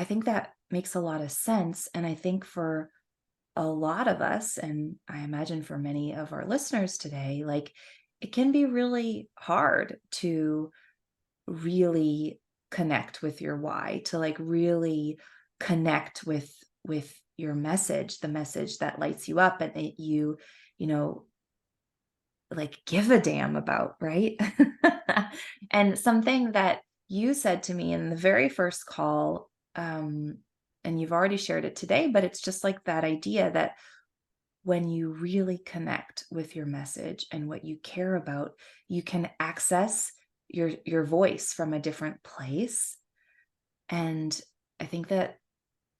I think that makes a lot of sense. And I think for a lot of us, and I imagine for many of our listeners today, like it can be really hard to really connect with your why, to like really connect with your message, the message that lights you up and that you know, like give a damn about, right? And something that you said to me in the very first call, and you've already shared it today, but it's just like that idea that when you really connect with your message and what you care about, you can access your voice from a different place. And I think that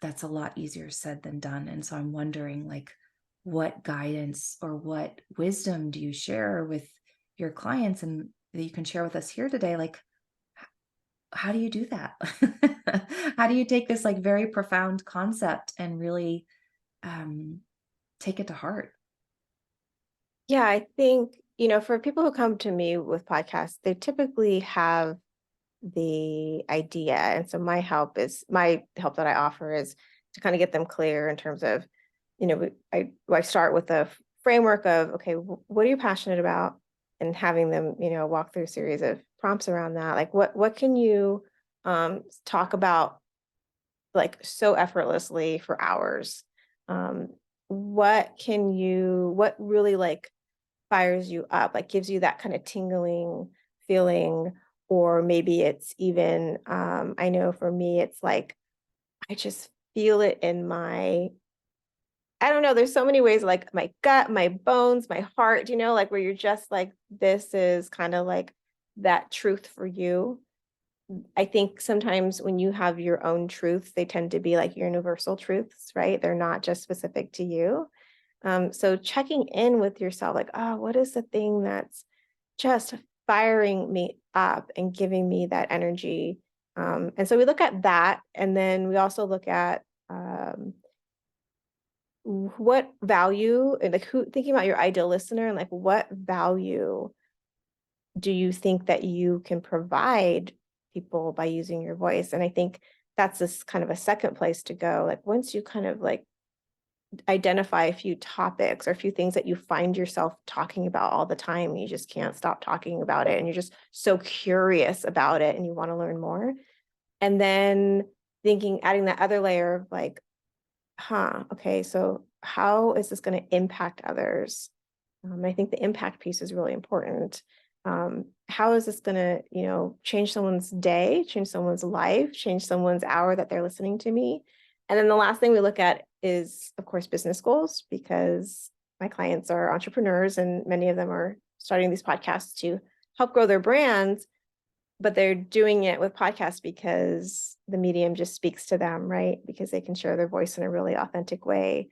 that's a lot easier said than done. And so I'm wondering, like, what guidance or what wisdom do you share with your clients and that you can share with us here today? Like, how do you do that? How do you take this like very profound concept and really um, take it to heart? Yeah, I think, for people who come to me with podcasts, they typically have the idea. And so my help that I offer is to kind of get them clear in terms of, I start with a framework of, okay, what are you passionate about? And having them, walk through a series of prompts around that. Like what can you talk about like so effortlessly for hours? Um, what really like fires you up, like gives you that kind of tingling feeling, or maybe it's even, I know for me, it's like, I just feel it in I don't know, there's so many ways, like my gut, my bones, my heart, like where you're just like, this is kind of like that truth for you. I think sometimes when you have your own truths, they tend to be like universal truths, right? They're not just specific to you. So checking in with yourself, like, oh, what is the thing that's just firing me up and giving me that energy? And so we look at that, and then we also look at what value, and like who, thinking about your ideal listener, and like what value do you think that you can provide people by using your voice? And I think that's this kind of a second place to go. Like once you kind of like identify a few topics or a few things that you find yourself talking about all the time. You just can't stop talking about it. And you're just so curious about it and you want to learn more. And then adding that other layer of like, okay, so how is this going to impact others? I think the impact piece is really important. How is this going to, change someone's day, change someone's life, change someone's hour that they're listening to me? And then the last thing we look at is, of course, business goals, because my clients are entrepreneurs and many of them are starting these podcasts to help grow their brands, but they're doing it with podcasts because the medium just speaks to them, right? Because they can share their voice in a really authentic way.